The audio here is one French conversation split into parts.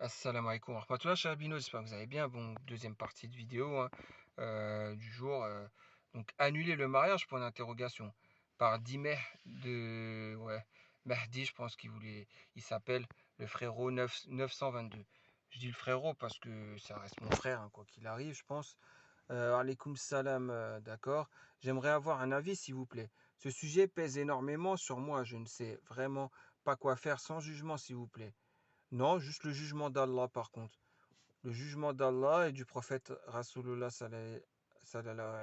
Assalamu alaikum wa rahmatullah, cher Albino, j'espère que vous allez bien. Bon, deuxième partie de vidéo hein, du jour. Donc, annuler le mariage pour une interrogation par Dimeh de. Ouais, Mahdi, je pense il s'appelle le frérot 922. Je dis le frérot parce que ça reste mon frère, hein, quoi qu'il arrive, je pense. Alaykoum salam, d'accord. J'aimerais avoir un avis, s'il vous plaît. Ce sujet pèse énormément sur moi, je ne sais vraiment pas quoi faire sans jugement, s'il vous plaît. Non, juste le jugement d'Allah par contre. Le jugement d'Allah et du prophète Rasulullah sallallahu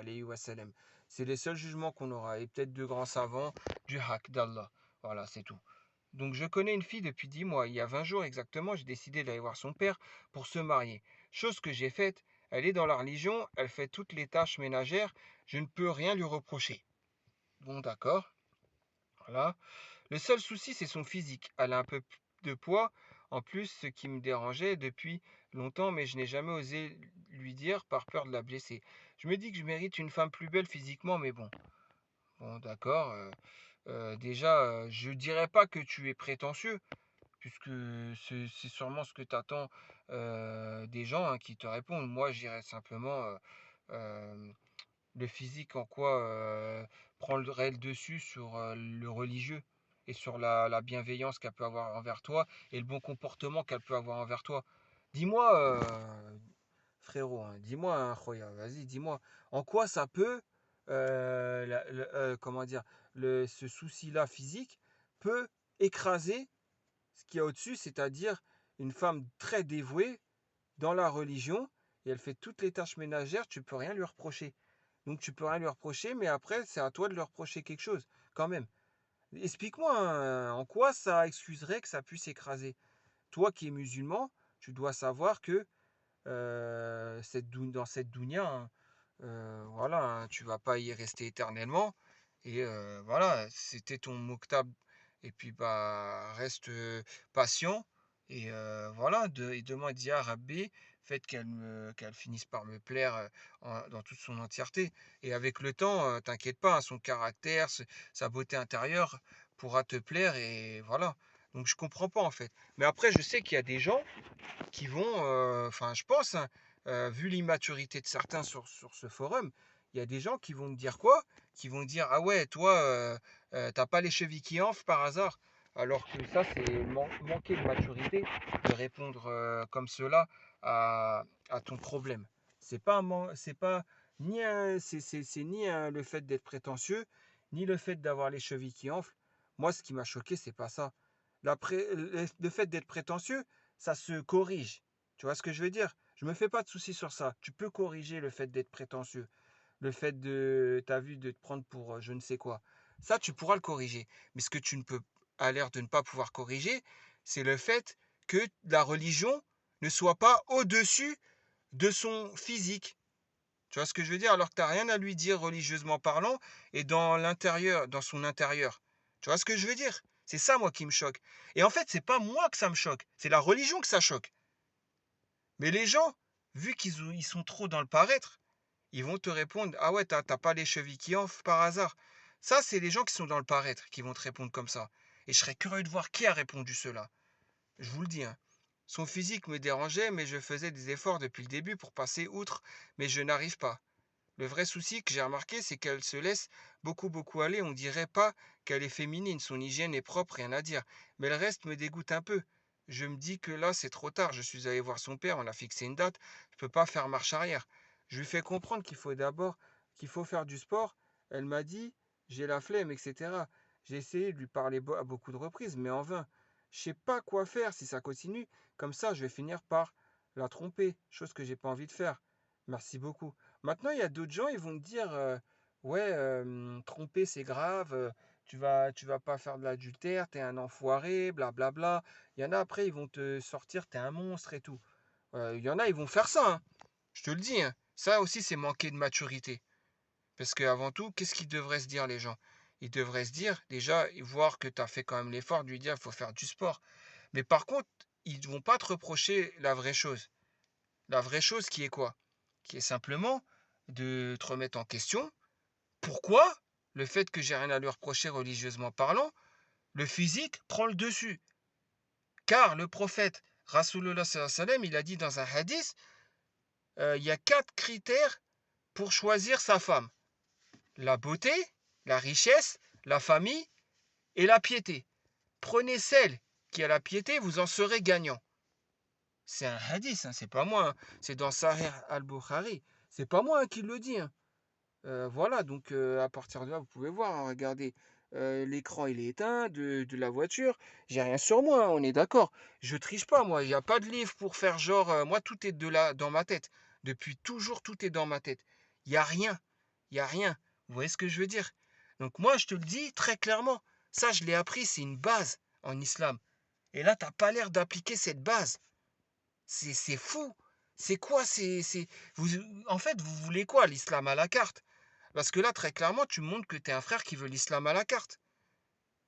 alayhi wa sallam. C'est les seuls jugements qu'on aura. Et peut-être de grands savants du haq d'Allah. Voilà, c'est tout. Donc je connais une fille depuis 10 mois. Il y a 20 jours exactement, j'ai décidé d'aller voir son père pour se marier. Chose que j'ai faite. Elle est dans la religion, elle fait toutes les tâches ménagères. Je ne peux rien lui reprocher. Bon, d'accord. Voilà. Le seul souci, c'est son physique. Elle a un peu de poids, en plus, ce qui me dérangeait depuis longtemps, mais je n'ai jamais osé lui dire par peur de la blesser. Je me dis que je mérite une femme plus belle physiquement, mais bon. Bon, d'accord. Déjà, je dirais pas que tu es prétentieux, puisque c'est sûrement ce que tu attends des gens hein, qui te répondent. Moi, je dirais simplement euh, le physique en quoi prendrait le dessus sur le religieux et sur la bienveillance qu'elle peut avoir envers toi et le bon comportement qu'elle peut avoir envers toi. Dis-moi, frérot, hein, dis-moi, hein, Khoya, vas-y, dis-moi, en quoi ça peut, comment dire, ce souci-là physique peut écraser ce qu'il y a au-dessus, c'est-à-dire une femme très dévouée dans la religion et elle fait toutes les tâches ménagères, tu peux rien lui reprocher. Donc tu peux rien lui reprocher, mais après, c'est à toi de lui reprocher quelque chose, quand même. Explique-moi hein, en quoi ça excuserait que ça puisse écraser. Toi qui es musulman, tu dois savoir que dans cette dounia, hein, voilà, hein, tu vas pas y rester éternellement. Et voilà, c'était ton moktab. Et puis bah reste patient. Et voilà, et demande à Rabbi, faites qu'elle finisse par me plaire dans toute son entièreté. Et avec le temps, t'inquiète pas, hein, son caractère, sa beauté intérieure pourra te plaire. Et voilà. Donc je comprends pas en fait. Mais après, je sais qu'il y a des gens qui vont, enfin je pense, hein, vu l'immaturité de certains sur ce forum, il y a des gens qui vont me dire quoi? Qui vont dire, ah ouais, toi, t'as pas les chevilles qui enflent par hasard. Alors que ça, c'est manquer de maturité de répondre comme cela à ton problème. C'est pas ni c'est ni le fait d'être prétentieux, ni le fait d'avoir les chevilles qui enflent. Moi, ce qui m'a choqué, c'est pas ça. Le fait d'être prétentieux, ça se corrige. Tu vois ce que je veux dire? Je me fais pas de soucis sur ça. Tu peux corriger le fait d'être prétentieux, le fait de, t'as vu, de te prendre pour je ne sais quoi. Ça, tu pourras le corriger. Mais ce que tu ne peux, à l'air de ne pas pouvoir corriger, c'est le fait que la religion ne soit pas au-dessus de son physique. Tu vois ce que je veux dire? Alors que tu n'as rien à lui dire religieusement parlant et dans l'intérieur, dans son intérieur. Tu vois ce que je veux dire? C'est ça, moi, qui me choque. Et en fait, c'est pas moi que ça me choque, c'est la religion que ça choque. Mais les gens, vu ils sont trop dans le paraître, ils vont te répondre, ah ouais, t'as pas les chevilles qui enflent par hasard. Ça, c'est les gens qui sont dans le paraître qui vont te répondre comme ça. Et je serais curieux de voir qui a répondu cela. Je vous le dis, hein. Son physique me dérangeait, mais je faisais des efforts depuis le début pour passer outre, mais je n'arrive pas. Le vrai souci que j'ai remarqué, c'est qu'elle se laisse beaucoup aller. On dirait pas qu'elle est féminine. Son hygiène est propre, rien à dire. Mais le reste me dégoûte un peu. Je me dis que là, c'est trop tard. Je suis allé voir son père, on a fixé une date. Je peux pas faire marche arrière. Je lui fais comprendre qu'il faut faire du sport. Elle m'a dit, j'ai la flemme, etc. J'ai essayé de lui parler à beaucoup de reprises, mais en vain. Je sais pas quoi faire si ça continue. Comme ça, je vais finir par la tromper, chose que j'ai pas envie de faire. Merci beaucoup. Maintenant, il y a d'autres gens, ils vont te dire ouais, tromper c'est grave, tu vas pas faire de l'adultère, t'es un enfoiré, blablabla. Il y en a après, ils vont te sortir, t'es un monstre et tout. Il y en a, ils vont faire ça, hein. Je te le dis, hein. Ça aussi, c'est manquer de maturité. Parce qu'avant tout, qu'est-ce qu'ils devraient se dire, les gens? Ils devraient se dire, déjà, voir que tu as fait quand même l'effort de lui dire, il faut faire du sport. Mais par contre, ils ne vont pas te reprocher la vraie chose. La vraie chose qui est quoi? Qui est simplement de te remettre en question. Pourquoi le fait que j'ai rien à lui reprocher religieusement parlant, le physique prend le dessus? Car le prophète Rasulullah sallallahu alayhi wa sallam, il a dit dans un hadith, il y a 4 critères pour choisir sa femme. La beauté, la richesse, la famille et la piété. Prenez celle qui a la piété, vous en serez gagnant. C'est un hadith, hein, c'est pas moi, hein. C'est dans Sahih al-Bukhari. C'est pas moi, hein, qui le dis, hein. Voilà, donc à partir de là, vous pouvez voir, hein, regardez, l'écran il est éteint de la voiture. J'ai rien sur moi, hein, on est d'accord. Je triche pas, moi. Il n'y a pas de livre pour faire genre. Moi, tout est de là dans ma tête. Depuis toujours, tout est dans ma tête. Il n'y a rien. Il n'y a rien. Vous voyez ce que je veux dire? Donc moi, je te le dis très clairement. Ça, je l'ai appris, c'est une base en islam. Et là, t'as pas l'air d'appliquer cette base. C'est fou. C'est quoi? Vous, en fait, vous voulez quoi? L'islam à la carte? Parce que là, très clairement, tu montres que tu es un frère qui veut l'islam à la carte.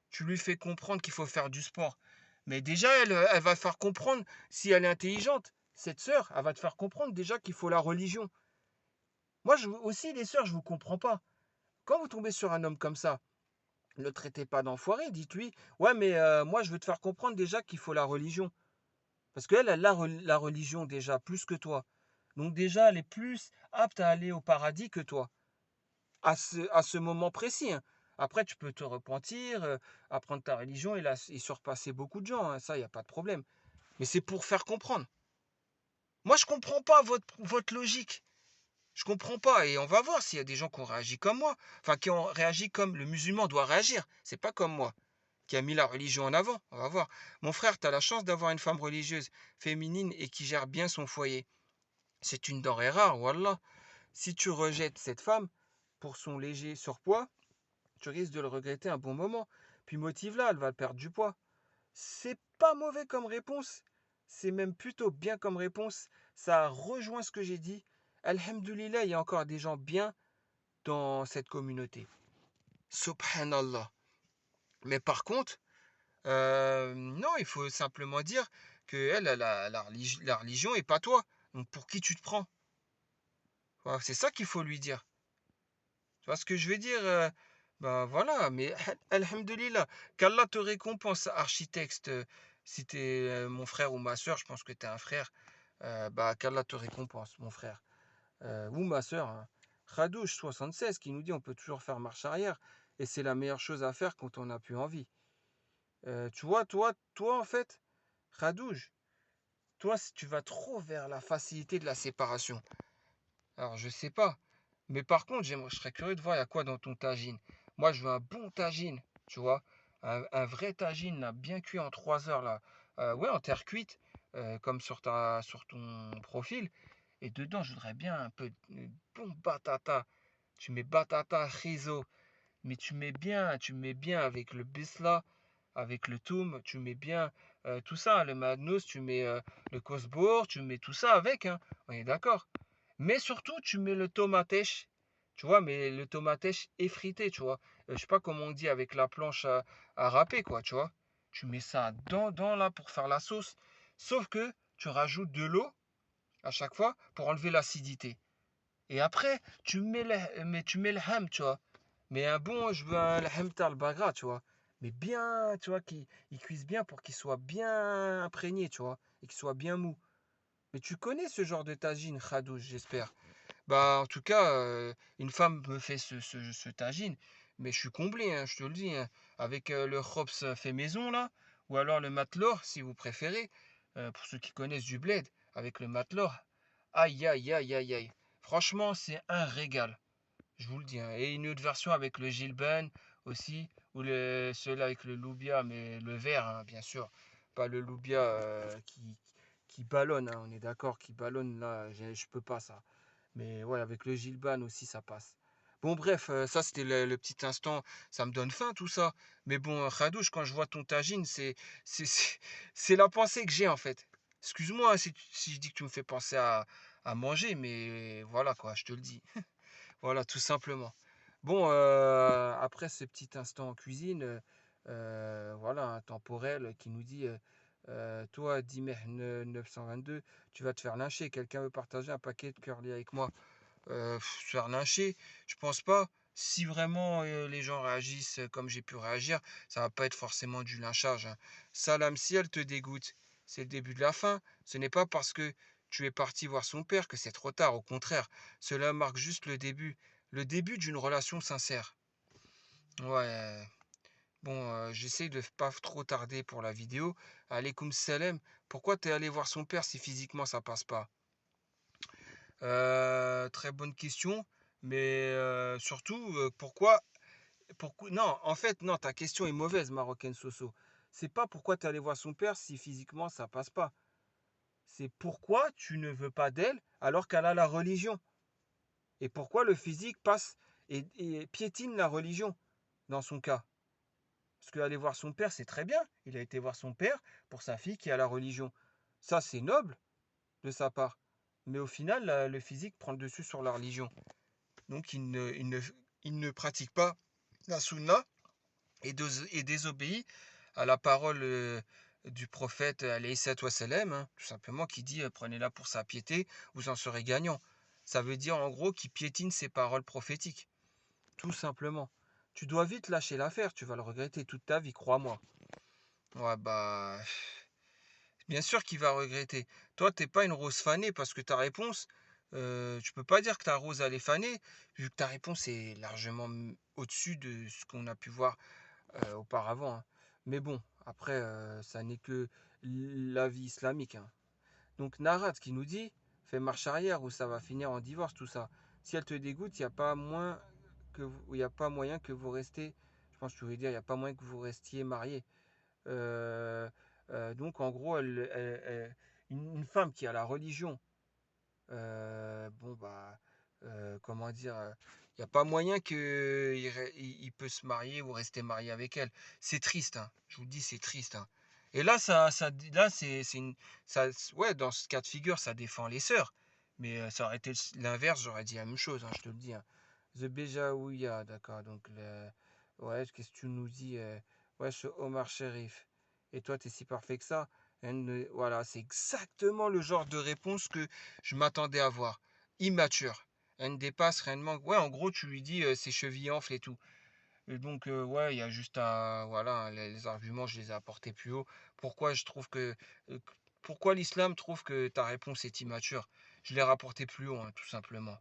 Tu lui fais comprendre qu'il faut faire du sport. Mais déjà, elle va faire comprendre, si elle est intelligente, cette sœur, elle va te faire comprendre déjà qu'il faut la religion. Moi, aussi, les sœurs, je ne vous comprends pas. Quand vous tombez sur un homme comme ça, ne le traitez pas d'enfoiré, dites-lui, ouais, mais moi, je veux te faire comprendre déjà qu'il faut la religion. Parce qu'elle, elle a la religion déjà, plus que toi. Donc déjà, elle est plus apte à aller au paradis que toi. À ce moment précis, hein. Après, tu peux te repentir, apprendre ta religion et surpasser beaucoup de gens, hein. Ça, il n'y a pas de problème. Mais c'est pour faire comprendre. Moi, je comprends pas votre logique. Je comprends pas. Et on va voir s'il y a des gens qui ont réagi comme moi. Enfin, qui ont réagi comme le musulman doit réagir. C'est pas comme moi, qui a mis la religion en avant. On va voir. Mon frère, tu as la chance d'avoir une femme religieuse, féminine et qui gère bien son foyer. C'est une denrée rare, wallah. Si tu rejettes cette femme pour son léger surpoids, tu risques de le regretter un bon moment. Puis motive-la, elle va perdre du poids. C'est pas mauvais comme réponse. C'est même plutôt bien comme réponse. Ça rejoint ce que j'ai dit. Alhamdulillah, il y a encore des gens bien dans cette communauté. Subhanallah. Mais par contre, non, il faut simplement dire que elle, la religion et pas toi. Donc pour qui tu te prends? Voilà, c'est ça qu'il faut lui dire. Tu vois ce que je veux dire? Ben voilà, mais alhamdulillah, qu'Allah te récompense, architecte. Si tu es mon frère ou ma soeur, je pense que tu es un frère. Bah, qu'Allah te récompense, mon frère. Ou ma soeur, hein. Khadouche 76 qui nous dit on peut toujours faire marche arrière. Et c'est la meilleure chose à faire quand on n'a plus envie. Tu vois, toi en fait, Khadouche, toi, si tu vas trop vers la facilité de la séparation. Alors, je sais pas. Mais par contre, je serais curieux de voir il y a quoi dans ton tagine. Moi, je veux un bon tagine, tu vois. Un vrai tagine, là, bien cuit en 3 heures, là. Ouais, en terre cuite, comme sur ton profil. Et dedans, je voudrais bien un peu de bon batata. Tu mets batata, riso. Mais tu mets bien avec le bisla, avec le toum, tu mets bien tout ça, hein, le magnus, tu mets le kosbour, tu mets tout ça avec, hein. On est d'accord. Mais surtout, tu mets le tomatèche, tu vois, mais le tomatèche effrité, tu vois. Je sais pas comment on dit avec la planche à râper, quoi, tu vois. Tu mets ça dans là pour faire la sauce. Sauf que tu rajoutes de l'eau à chaque fois pour enlever l'acidité. Et après, tu mets le ham, tu vois. Mais un bon, je veux un ham tal bagra, tu vois. Mais bien, tu vois, qu'il il cuise bien pour qu'il soit bien imprégné, tu vois. Et qu'il soit bien mou. Mais tu connais ce genre de tagine, Khadouj, j'espère. Bah, en tout cas, une femme me fait ce tagine, mais je suis comblé, hein, je te le dis, hein. Avec le Khops fait maison, là, ou alors le matelor, si vous préférez, pour ceux qui connaissent du bled, avec le matelor. Aïe, aïe, aïe, aïe, aïe. Franchement, c'est un régal, je vous le dis, hein. Et une autre version avec le Gilben aussi, ou celui avec le loubia, mais le vert, hein, bien sûr. Pas le loubia qui ballonne, hein, on est d'accord, qui ballonne, là, je peux pas ça. Mais ouais, avec le Gilban aussi, ça passe. Bon, bref, ça c'était le petit instant, ça me donne faim tout ça. Mais bon, Khadouche, quand je vois ton tagine, c'est, c'est c'est la pensée que j'ai en fait. Excuse-moi, hein, si je dis que tu me fais penser à manger, mais voilà quoi, je te le dis. Voilà, tout simplement. Bon, après ce petit instant en cuisine, voilà, un temporel qui nous dit toi, Dimer 922, tu vas te faire lyncher. Quelqu'un veut partager un paquet de curly avec moi? Se faire lyncher, je pense pas. Si vraiment les gens réagissent comme j'ai pu réagir, ça va pas être forcément du lynchage, hein. Salam si elle te dégoûte. c'est le début de la fin. Ce n'est pas parce que tu es parti voir son père que c'est trop tard. Au contraire, cela marque juste le début d'une relation sincère. Ouais, bon, j'essaye de pas trop tarder pour la vidéo. Alaykoum salam. Pourquoi t'es allé voir son père si physiquement ça passe pas? Très bonne question, mais surtout, pourquoi non, en fait, non, ta question est mauvaise, Marocaine Soso. C'est pas pourquoi tu es allé voir son père si physiquement ça passe pas. C'est pourquoi tu ne veux pas d'elle alors qu'elle a la religion. Et pourquoi le physique passe et piétine la religion dans son cas. Parce qu'aller voir son père, c'est très bien. Il a été voir son père pour sa fille qui a la religion. Ça, c'est noble de sa part. Mais au final, le physique prend le dessus sur la religion. Donc il ne pratique pas la sunna et désobéit à la parole du prophète alayhi wassalam, hein, tout simplement, qui dit prenez-la pour sa piété, vous en serez gagnant. Ça veut dire en gros qu'il piétine ses paroles prophétiques, tout simplement. Tu dois vite lâcher l'affaire, tu vas le regretter toute ta vie, crois-moi. Ouais, bah, bien sûr qu'il va regretter. Toi, t'es pas une rose fanée parce que ta réponse, tu peux pas dire que ta rose elle est fanée, vu que ta réponse est largement au-dessus de ce qu'on a pu voir auparavant, hein. Mais bon, après, ça n'est que la vie islamique, hein. Donc Narat qui nous dit, fais marche arrière ou ça va finir en divorce, tout ça. Si elle te dégoûte, il n'y a pas moins y a pas moyen que vous restez, je pense que tu voulais dire, il n'y a pas moyen que vous restiez mariés. Euh, donc en gros, une femme qui a la religion, bon bah, comment dire, il n'y a pas moyen qu'il il peut se marier ou rester marié avec elle. C'est triste, hein. Je vous le dis, c'est triste, hein. Et là, là, ouais, dans ce cas de figure, ça défend les sœurs. Mais ça aurait été l'inverse, j'aurais dit la même chose, hein, je te le dis, hein. The Bejaouia, d'accord. Donc, ouais, qu'est-ce que tu nous dis? Ouais, Omar Sherif. Et toi, t'es si parfait que ça? Voilà, c'est exactement le genre de réponse que je m'attendais à voir. Immature. Elle ne dépasse réellement. Ouais, en gros, tu lui dis ses chevilles enflent et tout. Et donc, ouais, il y a juste à. Voilà, les arguments, je les ai apportés plus haut. Pourquoi je trouve que. Pourquoi l'islam trouve que ta réponse est immature? Je l'ai rapporté plus haut, hein, tout simplement.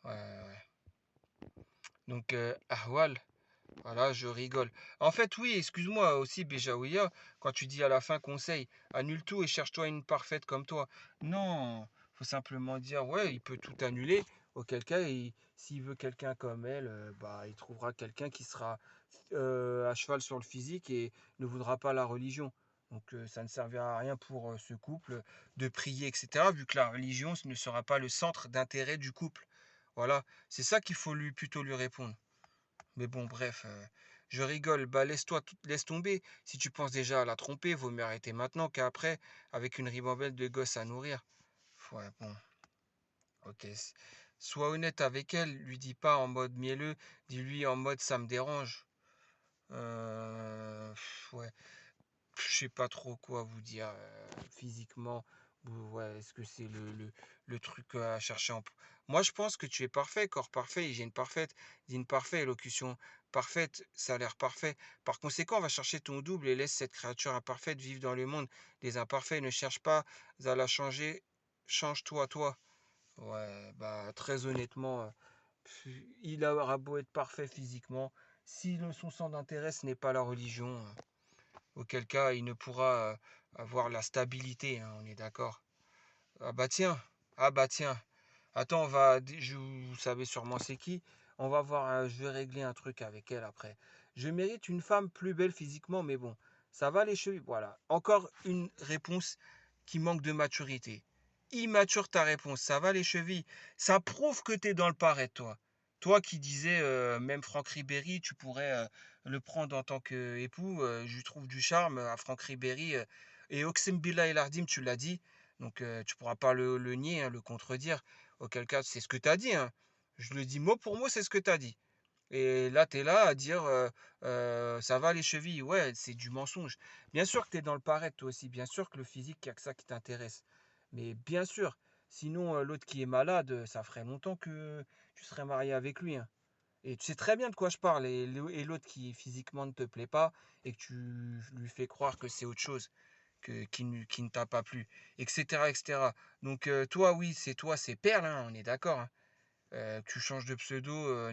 Ouais, ouais, ouais. Donc, Ahwal, voilà, je rigole. En fait, oui, excuse-moi aussi, Béjaouia, quand tu dis à la fin conseil, annule tout et cherche-toi une parfaite comme toi. Non, faut simplement dire, ouais, il peut tout annuler. Auquel cas, s'il veut quelqu'un comme elle, bah, il trouvera quelqu'un qui sera à cheval sur le physique et ne voudra pas la religion. Donc, ça ne servira à rien pour ce couple de prier, etc., vu que la religion ne sera pas le centre d'intérêt du couple. Voilà, c'est ça qu'il faut plutôt lui répondre. Mais bon, bref, je rigole. Bah, laisse tomber. Si tu penses déjà à la tromper, vaut mieux arrêter maintenant qu'après, avec une ribambelle de gosses à nourrir. Ouais, bon, ok. Sois honnête avec elle. Lui dis pas en mode mielleux. Dis-lui en mode ça me dérange. Ouais. Je sais pas trop quoi vous dire physiquement. Ouais, est-ce que c'est le truc à chercher en. Moi, je pense que tu es parfait, corps parfait, hygiène parfaite, dîne parfait, élocution parfaite, salaire parfait. Par conséquent, on va chercher ton double et laisse cette créature imparfaite vivre dans le monde des imparfaits. Ne cherche pas à la changer. Change-toi, toi. Ouais, bah, très honnêtement, il aura beau être parfait physiquement. Si son centre d'intérêt, ce n'est pas la religion. Auquel cas il ne pourra avoir la stabilité, hein, on est d'accord. Ah bah tiens, ah bah tiens. Attends, vous savez sûrement c'est qui. On va voir, je vais régler un truc avec elle après. Je mérite une femme plus belle physiquement, mais bon, ça va les chevilles. Voilà, encore une réponse qui manque de maturité. Immature ta réponse, ça va les chevilles. Ça prouve que t'es dans le paraît, toi. Toi qui disais, même Franck Ribéry, tu pourrais le prendre en tant qu'époux. Je lui trouve du charme à Franck Ribéry. Et Oxem Billah El Ardim, tu l'as dit. Donc tu pourras pas le nier, hein, le contredire. Auquel cas, c'est ce que tu as dit, hein. Je le dis mot pour mot, c'est ce que tu as dit. Et là, tu es là à dire ça va les chevilles. Ouais, c'est du mensonge. Bien sûr que tu es dans le paraître, toi aussi. Bien sûr que le physique, il n'y a que ça qui t'intéresse. Mais bien sûr, sinon, l'autre qui est malade, ça ferait longtemps que tu serais marié avec lui, hein. Et tu sais très bien de quoi je parle. Et l'autre qui physiquement ne te plaît pas et que tu lui fais croire que c'est autre chose. qui ne t'a pas plu, etc., etc. Donc, toi, oui, c'est toi, c'est Perle, hein, on est d'accord, hein. Que tu changes de pseudo,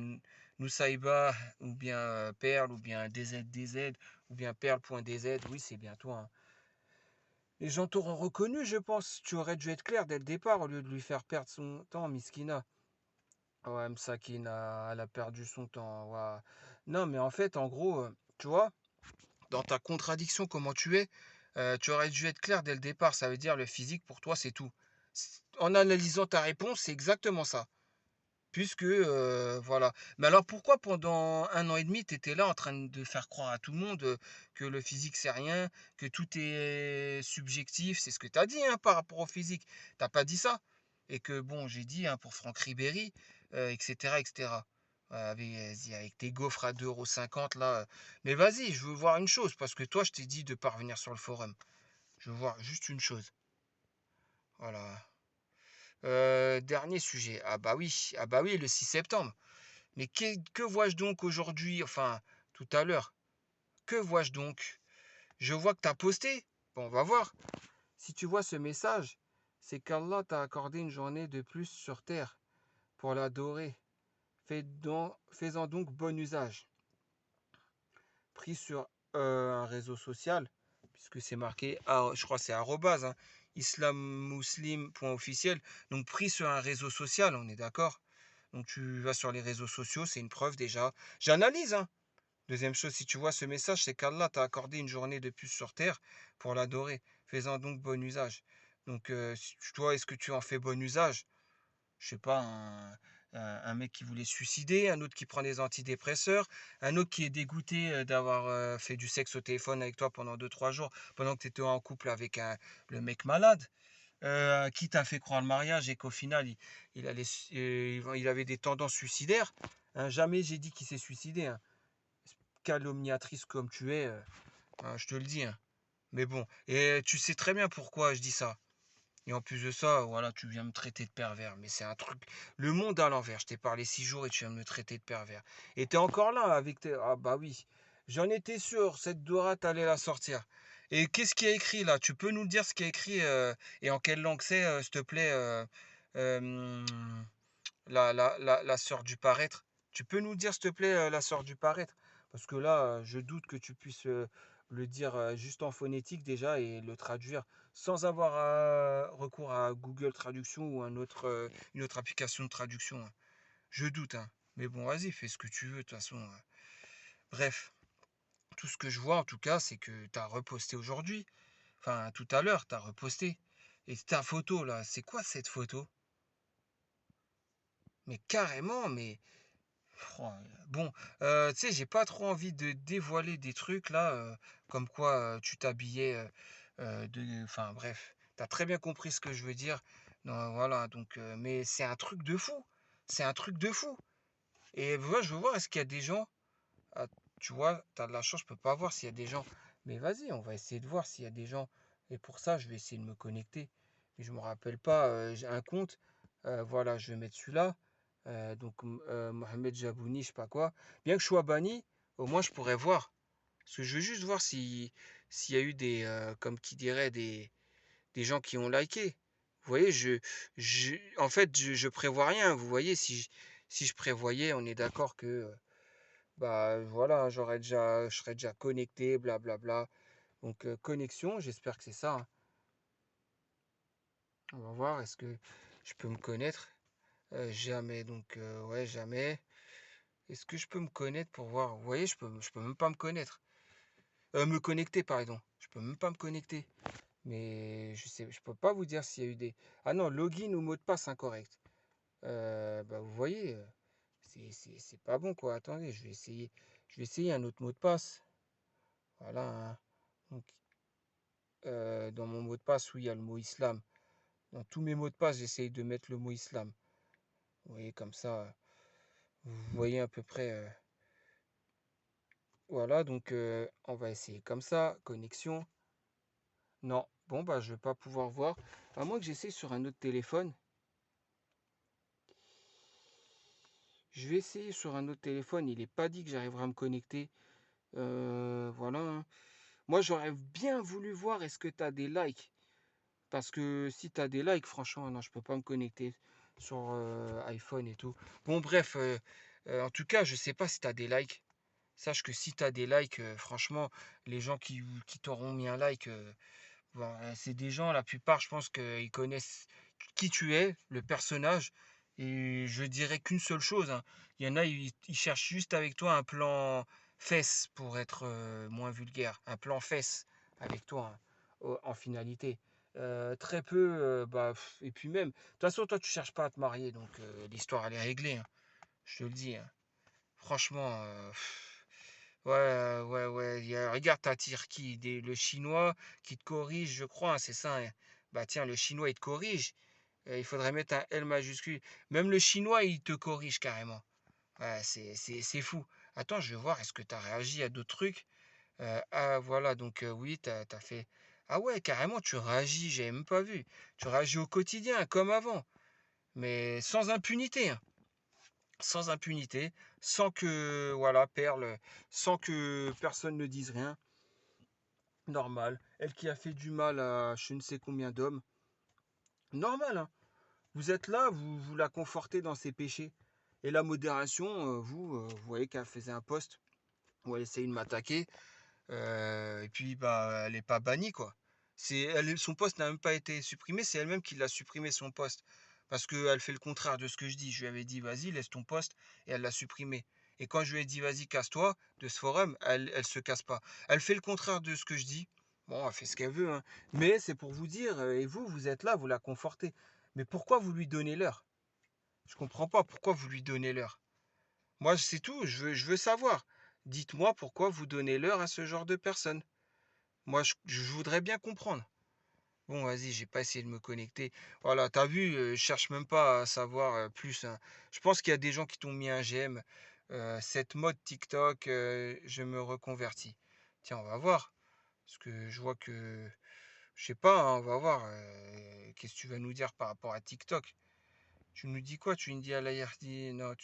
Nusaïba, ou bien Perle, ou bien DZDZ, ou bien Perle.dz, oui, c'est bien toi, hein. Les gens t'auront reconnu, je pense. Tu aurais dû être clair dès le départ au lieu de lui faire perdre son temps, Miskina. Ouais, Msakina, elle a perdu son temps. Ouais. Non, mais en fait, en gros, tu vois, dans ta contradiction, comment tu es, tu aurais dû être clair dès le départ. Ça veut dire le physique, pour toi, c'est tout. En analysant ta réponse, c'est exactement ça. Puisque, voilà. Mais alors pourquoi pendant 1 an et demi, tu étais là en train de faire croire à tout le monde que le physique c'est rien, que tout est subjectif, c'est ce que tu as dit hein, par rapport au physique. T'as pas dit ça. Et que bon, j'ai dit hein, pour Franck Ribéry, etc. etc. Avec tes gaufres à 2,50 € là. Mais vas-y, je veux voir une chose, parce que toi, je t'ai dit de parvenir sur le forum. Je veux voir juste une chose. Voilà. Dernier sujet. Ah bah oui, le 6 septembre. Mais que vois-je donc aujourd'hui, enfin tout à l'heure? Que vois-je donc? Je vois que tu as posté. Bon, on va voir. Si tu vois ce message, c'est qu'Allah t'a accordé une journée de plus sur terre pour l'adorer. Fais-en donc bon usage. Pris sur un réseau social, puisque c'est marqué, je crois que c'est arrobase, hein, islammuslim.officiel. Donc pris sur un réseau social, on est d'accord? Donc tu vas sur les réseaux sociaux, c'est une preuve déjà. J'analyse, hein. Deuxième chose, si tu vois ce message, c'est qu'Allah t'a accordé une journée de plus sur terre pour l'adorer. Fais-en donc bon usage. Donc, toi, est-ce que tu en fais bon usage? Je sais pas, un mec qui voulait se suicider, un autre qui prend des antidépresseurs, un autre qui est dégoûté d'avoir fait du sexe au téléphone avec toi pendant 2 3 jours, pendant que tu étais en couple avec le mec malade, qui t'a fait croire le mariage et qu'au final, il avait des tendances suicidaires. Hein, jamais j'ai dit qu'il s'est suicidé, hein. Calomniatrice comme tu es, hein, je te le dis, hein. Mais bon, et tu sais très bien pourquoi je dis ça. Et en plus de ça, voilà, tu viens me traiter de pervers. Mais c'est un truc. Le monde à l'envers. Je t'ai parlé 6 jours et tu viens de me traiter de pervers. Et t'es encore là avec tes. Ah bah oui. J'en étais sûr, cette Dora, t'allais la sortir. Et qu'est-ce qui a écrit là? Tu peux nous le dire ce qui a écrit et en quelle langue c'est, s'il te plaît, euh, la sœur du paraître. Tu peux nous dire, s'il te plaît, la sœur du paraître? Parce que là, je doute que tu puisses le dire juste en phonétique déjà et le traduire sans avoir recours à Google Traduction ou une autre application de traduction, hein. Je doute, hein. Mais bon, vas-y, fais ce que tu veux, de toute façon. Bref, tout ce que je vois en tout cas, c'est que tu as reposté aujourd'hui. Enfin, tout à l'heure, tu as reposté. Et ta photo là, c'est quoi cette photo? Mais carrément, mais oh, bon, tu sais, j'ai pas trop envie de dévoiler des trucs là, comme quoi tu t'habillais enfin bref, t'as très bien compris ce que je veux dire. Non, voilà, donc, mais c'est un truc de fou, c'est un truc de fou. Et voilà, je veux voir, est-ce qu'il y a des gens, ah, tu vois, t'as de la chance, je peux pas voir s'il y a des gens, mais vas-y, on va essayer de voir s'il y a des gens. Et pour ça, je vais essayer de me connecter. Mais je me rappelle pas, j'ai un compte, voilà, je vais mettre celui-là. Donc Mohamed Jabouni, je sais pas quoi. Bien que je sois banni, au moins je pourrais voir. Parce que je veux juste voir s'il y a eu comme qui dirait, des gens qui ont liké. Vous voyez, en fait, je prévois rien. Vous voyez, si je prévoyais, on est d'accord que, bah voilà, je serais déjà connecté, blablabla. Donc connexion, j'espère que c'est ça, hein. On va voir, est-ce que je peux me connaître? Jamais, donc ouais, jamais. Est-ce que je peux me connaître pour voir? Vous voyez, je peux même pas me connaître. Me connecter, pardon. Je peux même pas me connecter. Mais je peux pas vous dire s'il y a eu des. Ah non, login ou mot de passe incorrect. Bah vous voyez, c'est pas bon quoi. Attendez, je vais essayer. Je vais essayer un autre mot de passe. Voilà, hein. Donc, dans mon mot de passe, où il y a le mot islam. Dans tous mes mots de passe, j'essaye de mettre le mot islam. Vous voyez, comme ça, vous voyez à peu près. Voilà, donc on va essayer comme ça. Connexion. Non, bon, bah, je vais pas pouvoir voir. À moins que j'essaye sur un autre téléphone. Je vais essayer sur un autre téléphone. Il n'est pas dit que j'arriverai à me connecter. Voilà, hein. Moi, j'aurais bien voulu voir est-ce que tu as des likes. Parce que si tu as des likes, franchement, non, je peux pas me connecter sur iPhone et tout. Bon, bref, en tout cas, je sais pas si tu as des likes. Sache que si tu as des likes, franchement, les gens qui t'auront mis un like, bon, c'est des gens, la plupart, je pense qu'ils connaissent qui tu es, le personnage. Et je dirais qu'une seule chose, hein. Il y en a, ils cherchent juste avec toi un plan fesses pour être moins vulgaire. Un plan fesses avec toi, hein, en finalité. Très peu, et puis même, de toute façon, toi, tu cherches pas à te marier, donc l'histoire, elle est réglée, hein, je te le dis, hein. Franchement, ouais, ouais, ouais. Regarde, t'attires qui? Le chinois qui te corrige, je crois, hein, c'est ça, hein. Bah tiens, le chinois, il te corrige. Il faudrait mettre un L majuscule. Même le chinois, il te corrige carrément. Ouais, c'est fou. Attends, je vais voir, est-ce que tu as réagi à d'autres trucs? Ah, voilà, donc oui, t'as fait. Ah ouais, carrément, tu réagis, j'avais même pas vu. Tu réagis au quotidien, comme avant, mais sans impunité, hein. Sans impunité, sans que, voilà, Perle, sans que personne ne dise rien. Normal. Elle qui a fait du mal à je ne sais combien d'hommes. Normal, hein. Vous êtes là, vous la confortez dans ses péchés. Et la modération, vous voyez qu'elle faisait un post où elle essayait de m'attaquer. Et puis, bah, elle n'est pas bannie, quoi. Son post n'a même pas été supprimé, c'est elle-même qui l'a supprimé, son post. Parce qu'elle fait le contraire de ce que je dis. Je lui avais dit, vas-y, laisse ton post, et elle l'a supprimé. Et quand je lui ai dit, vas-y, casse-toi de ce forum, elle se casse pas. Elle fait le contraire de ce que je dis. Bon, elle fait ce qu'elle veut, hein. Mais c'est pour vous dire, et vous êtes là, vous la confortez. Mais pourquoi vous lui donnez l'heure? Je comprends pas pourquoi vous lui donnez l'heure. Moi, c'est tout, je veux savoir. Dites-moi pourquoi vous donnez l'heure à ce genre de personnes. Moi, je voudrais bien comprendre. Bon, vas-y, j'ai pas essayé de me connecter. Voilà, t'as vu, je cherche même pas à savoir plus, hein. Je pense qu'il y a des gens qui t'ont mis un j'aime. Cette mode TikTok, je me reconvertis. Tiens, on va voir. Parce que je vois que, je sais pas, hein, on va voir. Qu'est-ce que tu vas nous dire par rapport à TikTok? Tu nous dis quoi? Tu nous dis à l'IRD, non,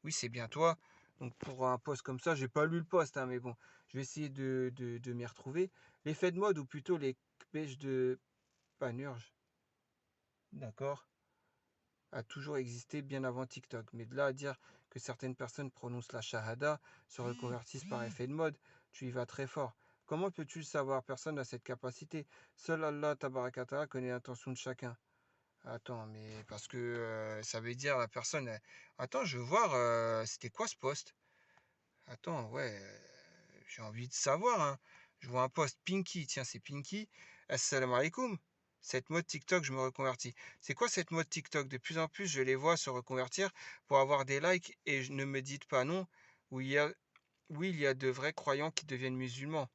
oui, c'est bien toi. Donc pour un post comme ça, j'ai pas lu le post, hein, mais bon, je vais essayer de m'y retrouver. L'effet de mode, ou plutôt les pêches de Panurge, d'accord, a toujours existé bien avant TikTok. Mais de là à dire que certaines personnes prononcent la shahada, se reconvertissent par effet de mode, tu y vas très fort. Comment peux-tu le savoir? Personne n'a cette capacité. Seul Allah Tabarakata connaît l'intention de chacun. Attends, mais parce que ça veut dire la personne. Attends, je veux voir, c'était quoi ce post? Attends, ouais, j'ai envie de savoir, hein. Je vois un post Pinky, tiens, c'est Pinky. Assalamu alaikum. Cette mode TikTok, je me reconvertis. C'est quoi cette mode TikTok? De plus en plus, je les vois se reconvertir pour avoir des likes et ne me dites pas non. Oui, oui, il y a de vrais croyants qui deviennent musulmans.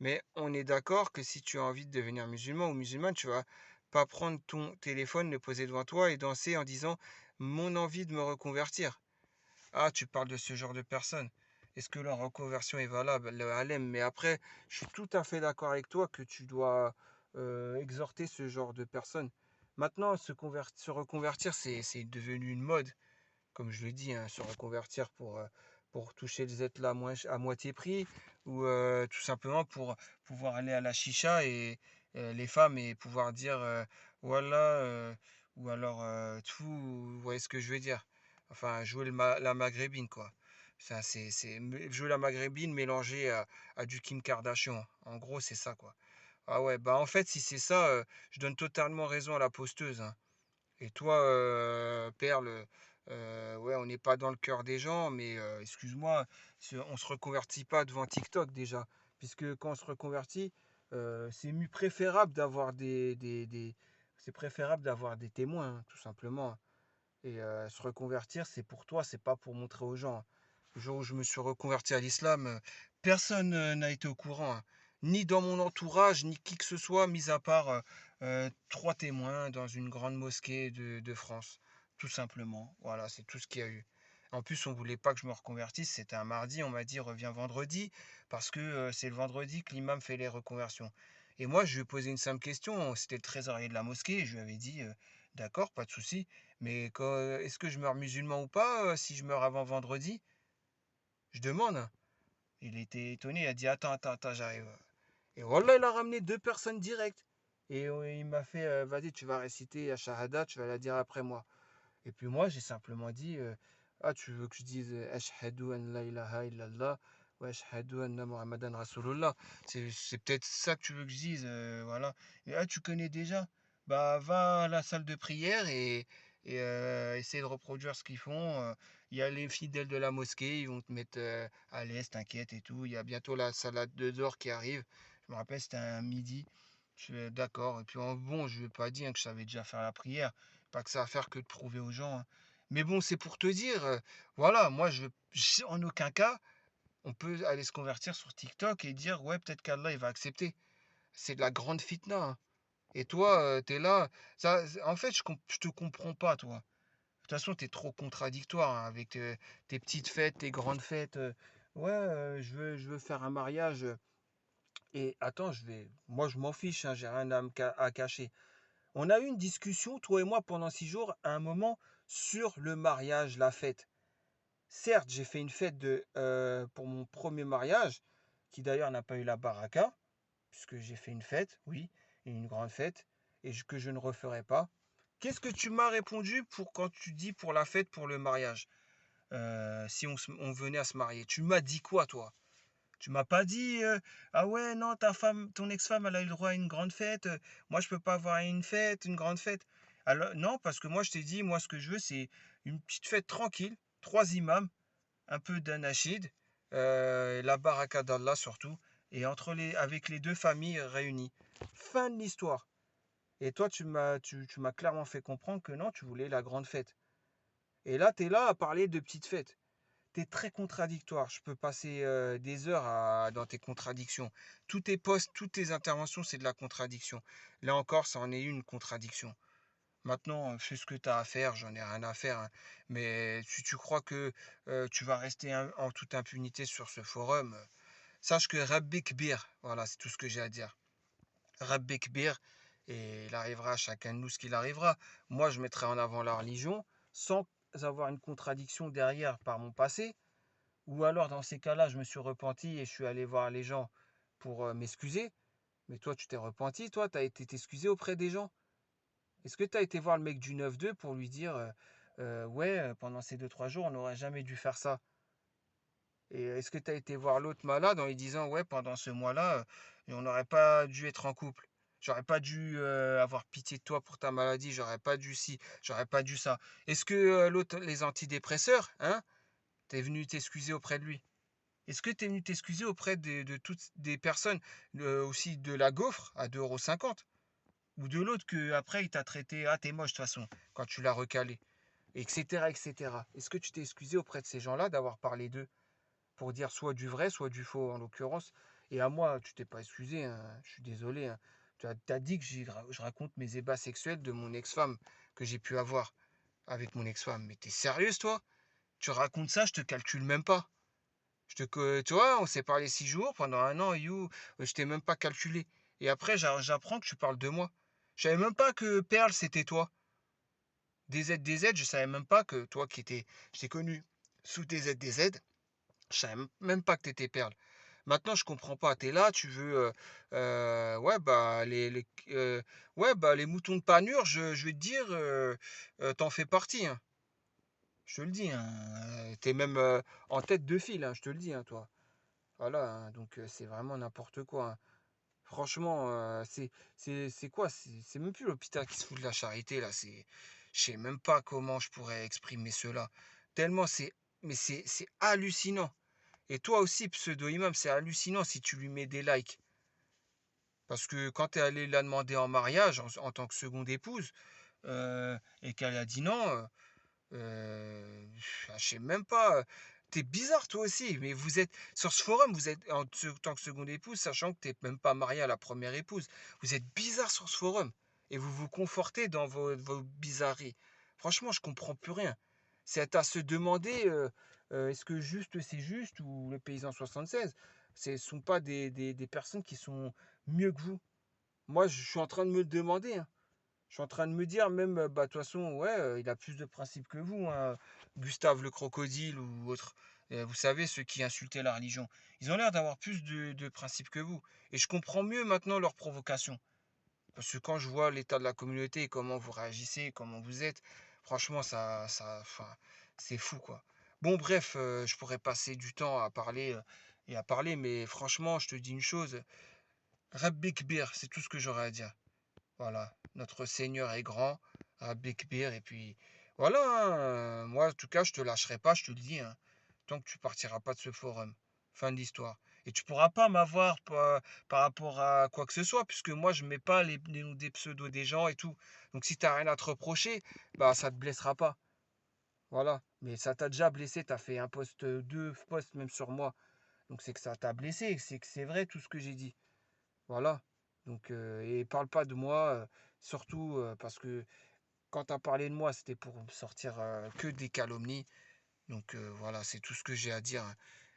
Mais on est d'accord que si tu as envie de devenir musulman ou musulmane, tu vas pas prendre ton téléphone, le poser devant toi et danser en disant mon envie de me reconvertir. Ah, tu parles de ce genre de personnes. Est-ce que leur reconversion est valable? Le halem. Mais après, je suis tout à fait d'accord avec toi que tu dois exhorter ce genre de personnes. Maintenant, se reconvertir, c'est devenu une mode, comme je le dis, hein, se reconvertir pour toucher le Z là à moitié prix, ou tout simplement pour pouvoir aller à la chicha et les femmes et pouvoir dire voilà, ou alors tout, vous voyez ce que je veux dire. Enfin, jouer la maghrébine, quoi. Ça, jouer la maghrébine mélangée à du Kim Kardashian. En gros, c'est ça, quoi. Ah ouais, bah en fait, si c'est ça, je donne totalement raison à la posteuse, hein. Et toi, Perle, ouais, on n'est pas dans le cœur des gens, mais excuse-moi, on se reconvertit pas devant TikTok déjà, puisque quand on se reconvertit, c'est mieux préférable d'avoir c'est préférable d'avoir des témoins, hein, tout simplement. Et se reconvertir, c'est pour toi, c'est pas pour montrer aux gens. Le jour où je me suis reconverti à l'islam, personne n'a été au courant, hein. Ni dans mon entourage, ni qui que ce soit, mis à part trois témoins dans une grande mosquée de France. Tout simplement. Voilà, c'est tout ce qu'il y a eu. En plus, on voulait pas que je me reconvertisse. C'était un mardi. On m'a dit reviens vendredi parce que c'est le vendredi que l'imam fait les reconversions. Et moi, je lui ai posé une simple question. C'était le trésorier de la mosquée. Je lui avais dit d'accord, pas de souci. Mais est-ce que je meurs musulman ou pas si je meurs avant vendredi? Je demande, hein. Il était étonné, il a dit attends, attends, attends, j'arrive. Et Wallah, il a ramené deux personnes directes. Et il m'a fait, vas-y, tu vas réciter la Shahada, tu vas la dire après moi. Et puis moi, j'ai simplement dit, ah, tu veux que je dise Ashhadu an la ilaha illallah ou Ashhadu anna Muhammadan Rasulullah. C'est peut-être ça que tu veux que je dise, voilà. Et ah, tu connais déjà? Bah, va à la salle de prière et essaie de reproduire ce qu'ils font. Il y a les fidèles de la mosquée, ils vont te mettre à l'aise, t'inquiète et tout. Il y a bientôt la salade de d'or qui arrive. Je me rappelle, c'était un midi. Je suis d'accord. Et puis bon, je ne vais pas dire que je savais déjà faire la prière. Pas que ça à faire que de prouver aux gens, hein. Mais bon, c'est pour te dire, voilà, moi, en aucun cas, on peut aller se convertir sur TikTok et dire, ouais, peut-être qu'Allah, il va accepter. C'est de la grande fitna, hein. Et toi, t'es là. En fait, je te comprends pas, toi. De toute façon, t'es trop contradictoire hein, avec tes petites fêtes, tes grandes fêtes. Ouais, je veux faire un mariage. Et attends, moi, je m'en fiche, hein, j'ai rien à cacher. On a eu une discussion, toi et moi, pendant 6 jours, à un moment, sur le mariage, la fête. Certes, j'ai fait une fête pour mon premier mariage, qui d'ailleurs n'a pas eu la baraka, puisque j'ai fait une fête, oui, et une grande fête, que je ne referai pas. Qu'est-ce que tu m'as répondu pour quand tu dis pour la fête, pour le mariage, si on venait à se marier? Tu m'as dit quoi, toi? Tu m'as pas dit, ah ouais, non, ta femme, ton ex-femme, elle a eu le droit à une grande fête. Moi, je peux pas avoir une fête, une grande fête. Alors, non, parce que moi, je t'ai dit, moi, ce que je veux, c'est une petite fête tranquille, trois imams, un peu d'anachid, la baraka d'Allah surtout, et avec les deux familles réunies. Fin de l'histoire. Et toi, tu m'as clairement fait comprendre que non, tu voulais la grande fête. Et là, tu es là à parler de petite fête. T'es très contradictoire. Je peux passer des heures dans tes contradictions. Tous tes posts, toutes tes interventions, c'est de la contradiction. Là encore, ça en est une contradiction. Maintenant, fais ce que tu as à faire, j'en ai rien à faire, hein. Mais si tu crois que tu vas rester en toute impunité sur ce forum, sache que Rabbi Kbir, voilà, c'est tout ce que j'ai à dire. Rabbi Kbir, et il arrivera à chacun de nous ce qu'il arrivera. Moi, je mettrai en avant la religion sans avoir une contradiction derrière par mon passé. Ou alors, dans ces cas-là, je me suis repenti et je suis allé voir les gens pour m'excuser. Mais toi, tu t'es repenti, toi, tu as été t'excuser auprès des gens. Est-ce que tu as été voir le mec du 9-2 pour lui dire ouais, pendant ces 2-3 jours, on n'aurait jamais dû faire ça? Et est-ce que tu as été voir l'autre malade en lui disant ouais, pendant ce mois-là, on n'aurait pas dû être en couple? J'aurais pas dû avoir pitié de toi pour ta maladie, j'aurais pas dû ci, j'aurais pas dû ça. Est-ce que l'autre, les antidépresseurs, hein, t'es venu t'excuser auprès de lui? Est-ce que tu es venu t'excuser auprès de toutes des personnes aussi de la gaufre à 2,50 € ou de l'autre que après il t'a traité ah t'es moche de toute façon quand tu l'as recalé, etc., etc. Est-ce que tu t'es excusé auprès de ces gens-là d'avoir parlé d'eux pour dire soit du vrai soit du faux en l'occurrence? Et à moi tu t'es pas excusé, hein, je suis désolé, hein. Tu as dit que je raconte mes ébats sexuels de mon ex-femme que j'ai pu avoir avec mon ex-femme, mais t'es sérieuse toi? Tu racontes ça, je te calcule même pas. Tu vois, on s'est parlé 6 jours, pendant un an, je t'ai même pas calculé. Et après, j'apprends que tu parles de moi. Je savais même pas que Perle, c'était toi. DZ, je savais même pas que toi je t'ai connu sous DZ, je savais même pas que t'étais Perle. Maintenant, je comprends pas. T'es là, tu veux, ouais, bah, ouais, bah, les moutons de Panurge, je vais te dire, t'en fais partie, hein. Je te le dis, hein. T'es même en tête de file, hein, je te le dis, hein, toi. Voilà, hein, donc c'est vraiment n'importe quoi, hein. Franchement, c'est quoi? C'est même plus l'hôpital qui se fout de la charité, là. Je sais même pas comment je pourrais exprimer cela. Tellement mais c'est hallucinant. Et toi aussi, pseudo-imam, c'est hallucinant si tu lui mets des likes. Parce que quand tu es allé la demander en mariage en tant que seconde épouse, et qu'elle a dit non, je sais même pas. T'es bizarre toi aussi, mais vous êtes sur ce forum, vous êtes en tant que seconde épouse, sachant que t'es même pas marié à la première épouse. Vous êtes bizarre sur ce forum et vous vous confortez dans vos bizarreries. Franchement, je comprends plus rien. C'est à se demander est-ce que juste c'est juste ou le paysan 76, ce sont pas des personnes qui sont mieux que vous. Moi, je suis en train de me le demander, hein. Je suis en train de me dire même, bah, de toute façon, ouais, il a plus de principe que vous, hein, Gustave le crocodile ou autre. Vous savez, ceux qui insultaient la religion. Ils ont l'air d'avoir plus de principes que vous. Et je comprends mieux maintenant leurs provocations. Parce que quand je vois l'état de la communauté et comment vous réagissez, comment vous êtes, franchement, enfin, c'est fou, quoi. Bon, bref, je pourrais passer du temps à parler et à parler, mais franchement, je te dis une chose, Rabbi Kbir, c'est tout ce que j'aurais à dire. Voilà, notre Seigneur est grand, Rabbi Kbir, et puis voilà, hein, moi, en tout cas, je te lâcherai pas, je te le dis, hein, tant que tu partiras pas de ce forum. Fin de l'histoire. Et tu pourras pas m'avoir par rapport à quoi que ce soit, puisque moi, je mets pas les noms des pseudos des gens et tout. Donc, si t'as rien à te reprocher, bah, ça te blessera pas. Voilà. Mais ça t'a déjà blessé, t'as fait un post, deux posts même sur moi. Donc, c'est que ça t'a blessé, c'est que c'est vrai tout ce que j'ai dit. Voilà. Donc, et parle pas de moi, surtout parce que quand tu as parlé de moi, c'était pour sortir que des calomnies. Donc voilà, c'est tout ce que j'ai à dire, hein.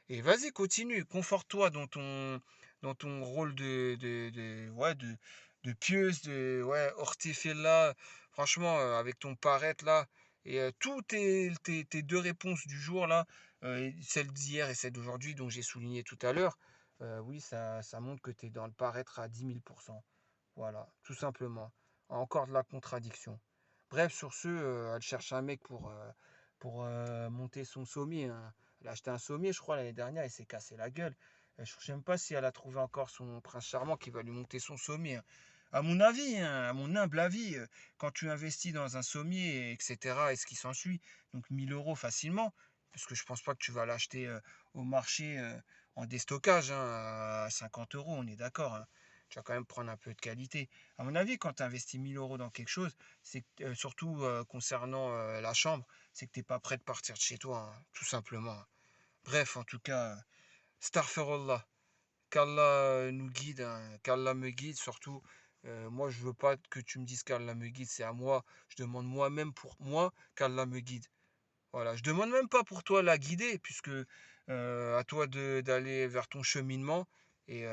Et vas-y, continue, conforte-toi dans ton rôle ouais, de pieuse, de ouais, hortefella. Franchement, avec ton paraître là, et tous tes deux réponses du jour là, celle d'hier et celle d'aujourd'hui, dont j'ai souligné tout à l'heure, oui, ça montre que tu es dans le paraître à 10 000%. Voilà, tout simplement. Encore de la contradiction. Bref, sur ce, elle cherche un mec pour monter son sommier, hein. Elle a acheté un sommier, je crois, l'année dernière, et s'est cassé la gueule. Je ne sais même pas si elle a trouvé encore son prince charmant qui va lui monter son sommier, hein. À mon avis, hein, à mon humble avis, quand tu investis dans un sommier, etc., et ce qui s'ensuit, donc 1 000 € facilement, parce que je pense pas que tu vas l'acheter au marché en déstockage, hein, à 50 euros, on est d'accord, hein. Tu vas quand même prendre un peu de qualité. À mon avis, quand tu investis 1 000 € dans quelque chose, c'est surtout concernant la chambre, c'est que tu n'es pas prêt de partir de chez toi, hein, tout simplement, hein. Bref, en tout cas, Starferullah, qu'Allah nous guide, hein, qu'Allah me guide, surtout. Moi, je veux pas que tu me dises qu'Allah me guide, c'est à moi. Je demande moi-même pour moi qu'Allah me guide. Voilà, je demande même pas pour toi la guider, puisque à toi d'aller vers ton cheminement. Et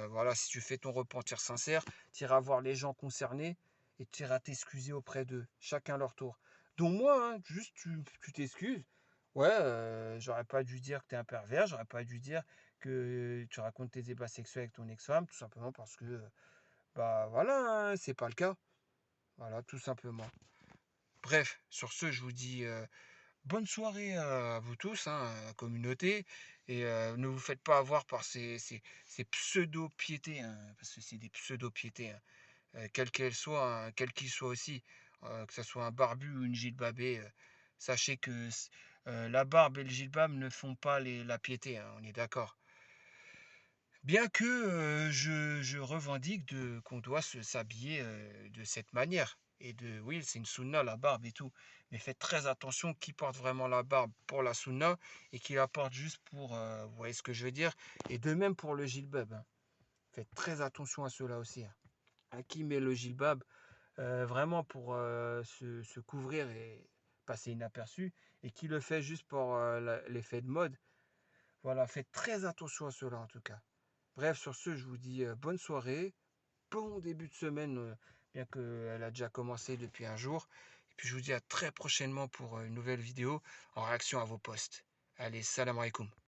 voilà, si tu fais ton repentir sincère, tu iras voir les gens concernés et tu iras t'excuser auprès d'eux, chacun leur tour. Donc moi, hein, juste tu t'excuses. Ouais, j'aurais pas dû dire que tu es un pervers, j'aurais pas dû dire que tu racontes tes débats sexuels avec ton ex-femme, tout simplement parce que, bah voilà, hein, c'est pas le cas. Voilà, tout simplement. Bref, sur ce, je vous dis bonne soirée à vous tous, hein, à la communauté, et ne vous faites pas avoir par ces pseudo-piétés, hein, parce que c'est des pseudo-piétés, hein, quelles qu'elles soient, hein, quels qu'ils soient aussi, que ce soit un barbu ou une gilbabée, sachez que la barbe et le gilbab ne font pas la piété, hein, on est d'accord. Bien que je revendique qu'on doit s'habiller de cette manière. Et oui, c'est une sunna, la barbe et tout. Mais faites très attention qui porte vraiment la barbe pour la sunna et qui la porte juste pour, vous voyez ce que je veux dire. Et de même pour le jilbab, hein. Faites très attention à cela aussi, hein. À qui met le jilbab vraiment pour se couvrir et passer inaperçu, et qui le fait juste pour l'effet de mode. Voilà, faites très attention à cela en tout cas. Bref, sur ce, je vous dis bonne soirée, bon début de semaine, bien qu'elle a déjà commencé depuis un jour. Et puis je vous dis à très prochainement pour une nouvelle vidéo en réaction à vos posts. Allez, salam alaikum.